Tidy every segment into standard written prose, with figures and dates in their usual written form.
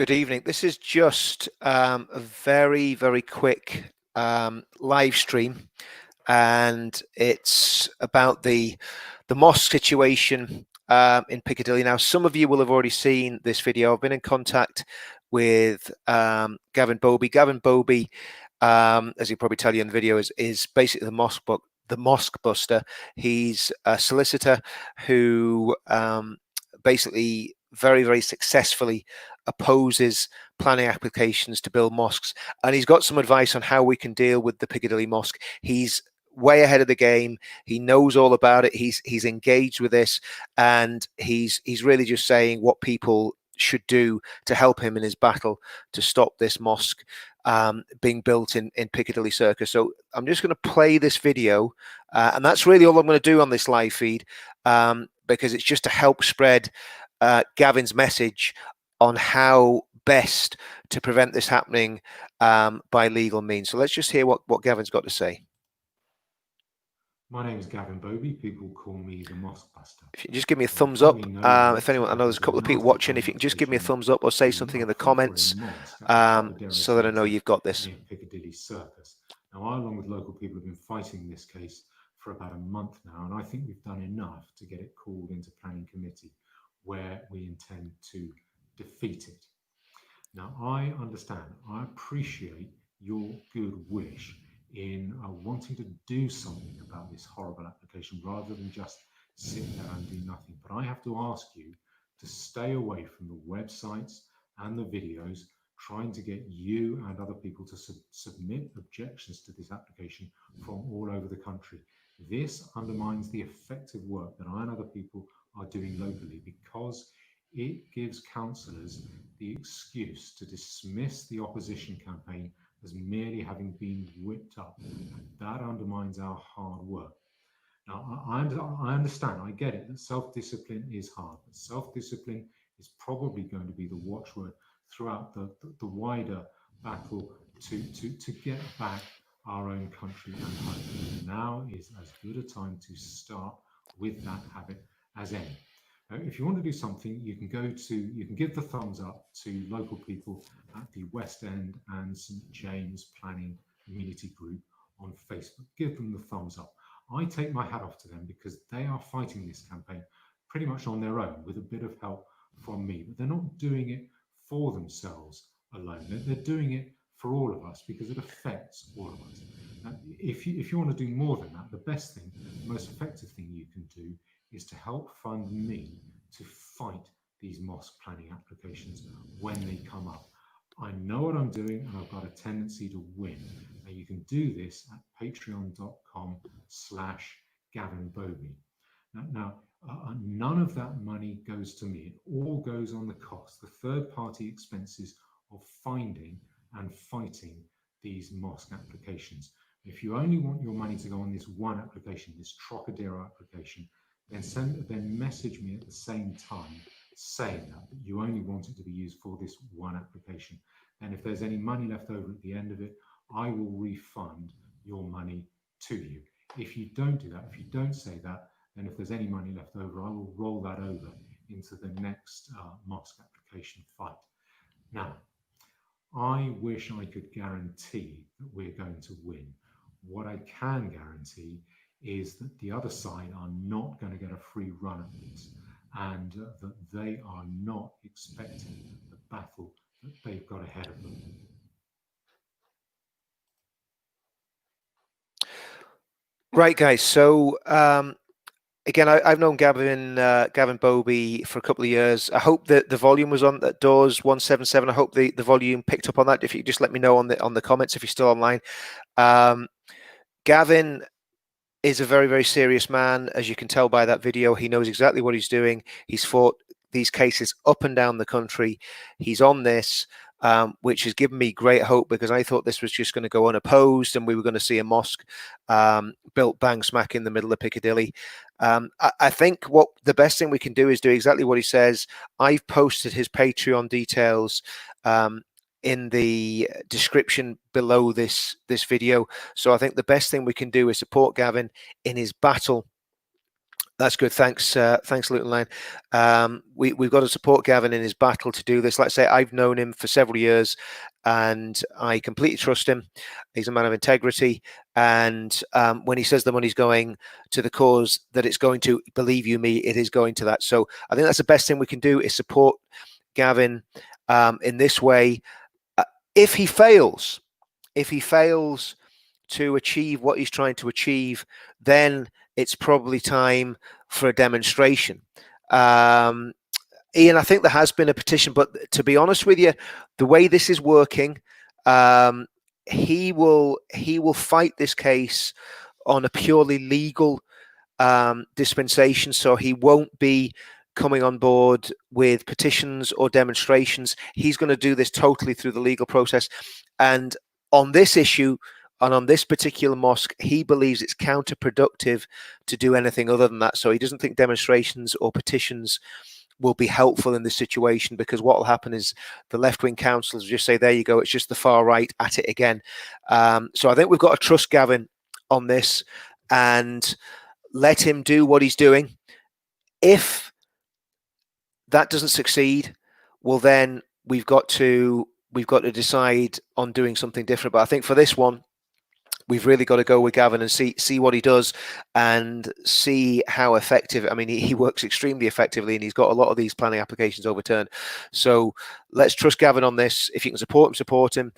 Good evening. This is just a very, very quick live stream, and it's about the mosque situation in Piccadilly. Now, some of you will have already seen this video. I've been in contact with Gavin Boby. Gavin Boby, as he'll probably tell you in the video, is basically the mosque buster. He's a solicitor who basically very, very successfully opposes planning applications to build mosques, and he's got some advice on how we can deal with the Piccadilly Mosque. He's way ahead of the game. He knows all about it. He's engaged with this, and he's really just saying what people should do to help him in his battle to stop this mosque being built in Piccadilly Circus. So I'm just going to play this video, and that's really all I'm going to do on this live feed, because it's just to help spread Gavin's message on how best to prevent this happening by legal means. So let's just hear what Gavin's got to say. My name is Gavin Boby. People call me the Mosque Buster. If you can just give me a thumbs up, if anyone, I know there's a couple of people watching, if you can just give me a thumbs up or say something in the comments so that I know you've got this. Piccadilly Circus. Now, I, along with local people, have been fighting this case for about a month now, and I think we've done enough to get it called into planning committee, where we intend to defeat it. Now, I understand, I appreciate your good wish in wanting to do something about this horrible application rather than just sit there and do nothing. But I have to ask you to stay away from the websites and the videos trying to get you and other people to submit objections to this application from all over the country. This undermines the effective work that I and other people are doing locally, because it gives councillors the excuse to dismiss the opposition campaign as merely having been whipped up. That undermines our hard work. Now, I understand, I get it, that self-discipline is hard, but self-discipline is probably going to be the watchword throughout the wider battle to get back our own country and home. And now is as good a time to start with that habit as any. If you want to do something, you can give the thumbs up to local people at the West End and St James Planning Community Group on Facebook. Give them the thumbs up. I take my hat off to them because they are fighting this campaign pretty much on their own with a bit of help from me. But they're not doing it for themselves alone. They're doing it for all of us because it affects all of us. Now, if you want to do more than that, the best thing, the most effective thing you can do is to help fund me to fight these mosque planning applications when they come up. I know what I'm doing, and I've got a tendency to win. Now, you can do this at patreon.com/Gavin Boby. Now, none of that money goes to me. It all goes on the cost, the third-party expenses of finding and fighting these mosque applications. If you only want your money to go on this one application, this Trocadero application, then message me at the same time saying that you only want it to be used for this one application. And if there's any money left over at the end of it, I will refund your money to you. If you don't do that, if you don't say that, then if there's any money left over, I will roll that over into the next mosque application fight. Now, I wish I could guarantee that we're going to win. What I can guarantee is that the other side are not going to get a free run at this, and that they are not expecting the battle that they've got ahead of them. Right, guys. So again, I've known Gavin Boby for a couple of years. I hope that the volume was on at Doors 177. I hope the volume picked up on that. If you just let me know on the comments if you're still online. Gavin is a very, very serious man, as you can tell by that video. He knows exactly what he's doing. He's fought these cases up and down the country. He's on this, which has given me great hope, because I thought this was just going to go unopposed and we were going to see a mosque built bang smack in the middle of Piccadilly. I think what the best thing we can do is do exactly what he says. I've posted his Patreon details in the description below this video. So I think the best thing we can do is support Gavin in his battle That's good. Thanks, thanks, Luton Line. We've got to support Gavin in his battle to do this. Like I say, I've known him for several years, and I completely trust him. He's a man of integrity, and when he says the money's going to the cause that it's going to, believe you me, it is going to that. So I think that's the best thing we can do is support Gavin in this way. Uh, if he fails, if he fails to achieve what he's trying to achieve, then it's probably time for a demonstration. Um, Ian, I think there has been a petition, but to be honest with you, the way this is working, um, he will fight this case on a purely legal dispensation, so he won't be coming on board with petitions or demonstrations. He's going to do this totally through the legal process. And on this issue, and on this particular mosque, he believes it's counterproductive to do anything other than that. So he doesn't think demonstrations or petitions will be helpful in this situation, because what will happen is the left-wing councillors just say, there you go, it's just the far right at it again. So I think we've got to trust Gavin on this and let him do what he's doing. If that doesn't succeed, well, then we've got to decide on doing something different. But I think for this one, we've really got to go with Gavin and see what he does and see how effective. I mean, he works extremely effectively, and he's got a lot of these planning applications overturned. So let's trust Gavin on this. If you can support him, support him.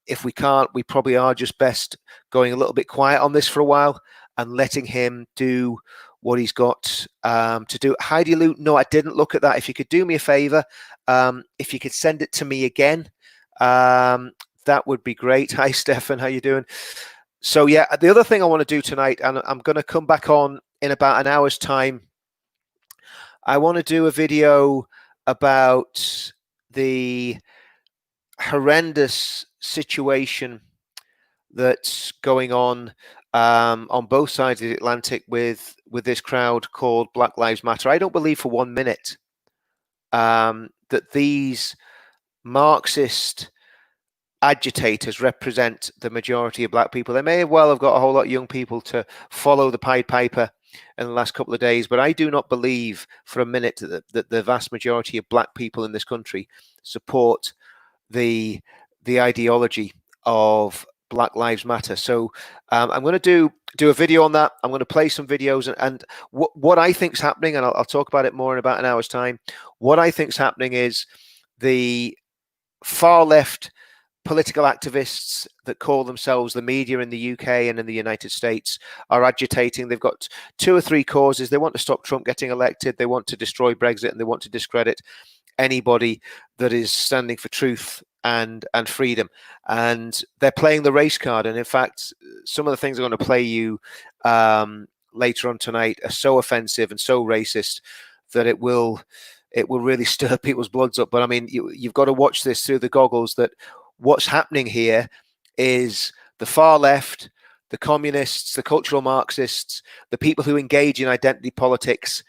If we can't, we probably are just best going a little bit quiet on this for a while and letting him do what he's got to do. Heidi Lou, no, I didn't look at that. If you could do me a favor, if you could send it to me again, that would be great. Hi, Stefan, how you doing? So yeah, the other thing I want to do tonight, and I'm going to come back on in about an hour's time, I want to do a video about the horrendous situation that's going on both sides of the Atlantic with this crowd called Black Lives Matter. I don't believe for 1 minute that these Marxist agitators represent the majority of black people. They may well have got a whole lot of young people to follow the Pied Piper in the last couple of days, but I do not believe for a minute that the vast majority of black people in this country support the ideology of Black Lives Matter. So I'm going to do a video on that. I'm going to play some videos, and what I think is happening, and I'll talk about it more in about an hour's time. What I think is happening is the far left political activists that call themselves the media in the UK and in the United States are agitating. They've got 2 or 3 causes. They want to stop Trump getting elected. They want to destroy Brexit, and they want to discredit anybody that is standing for truth and freedom. And they're playing the race card. And in fact, some of the things I'm going to play you later on tonight are so offensive and so racist that it will really stir people's bloods up. But I mean, you've got to watch this through the goggles that what's happening here is the far left, the communists, the cultural Marxists, the people who engage in identity politics,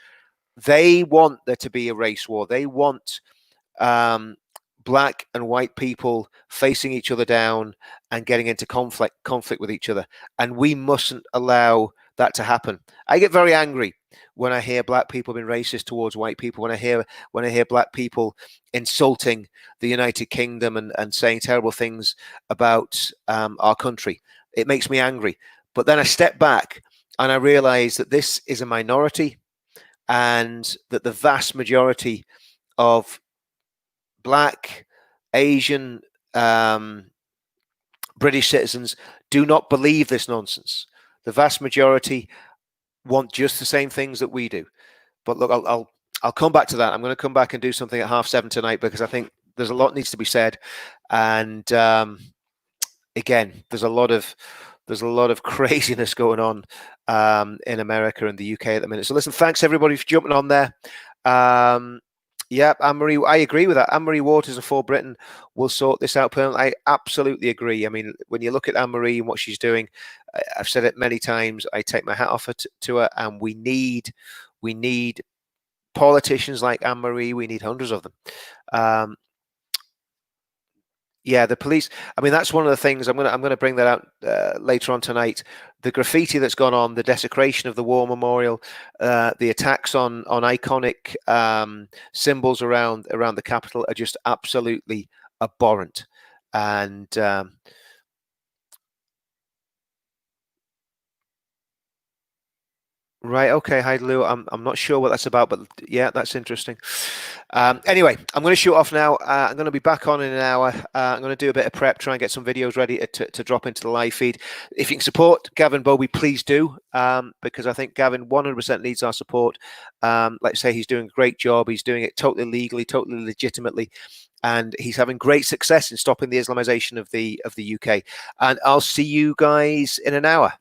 they want there to be a race war. They want black and white people facing each other down and getting into conflict with each other. And we mustn't allow that to happen. I get very angry when I hear black people being racist towards white people, when I hear black people insulting the United Kingdom and saying terrible things about our country. It makes me angry. But then I step back and I realize that this is a minority, and that the vast majority of black, Asian, British citizens do not believe this nonsense. The vast majority want just the same things that we do. But look, I'll come back to that. I'm going to come back and do something at 7:30 tonight, because I think there's a lot needs to be said. And again, there's a lot of craziness going on in America and the UK at the minute. So listen, thanks everybody for jumping on there. Yeah, Anne-Marie, I agree with that. Anne-Marie Waters and For Britain will sort this out permanently. I absolutely agree. I mean, when you look at Anne-Marie and what she's doing, I've said it many times, I take my hat off to her, and we need politicians like Anne-Marie. We need hundreds of them. Yeah, the police. I mean, that's one of the things I'm going to bring that out later on tonight. the graffiti that's gone on, the desecration of the war memorial, the attacks on iconic symbols around the capital are just absolutely abhorrent. And right, okay, hi Lou. I'm not sure what that's about, but yeah, that's interesting. Anyway, I'm going to shoot off now. I'm going to be back on in an hour. I'm going to do a bit of prep, try and get some videos ready to drop into the live feed. If you can support Gavin Boby, please do, because I think Gavin 100% needs our support. Like I say, he's doing a great job. He's doing it totally legally, totally legitimately, and he's having great success in stopping the Islamization of the UK. And I'll see you guys in an hour.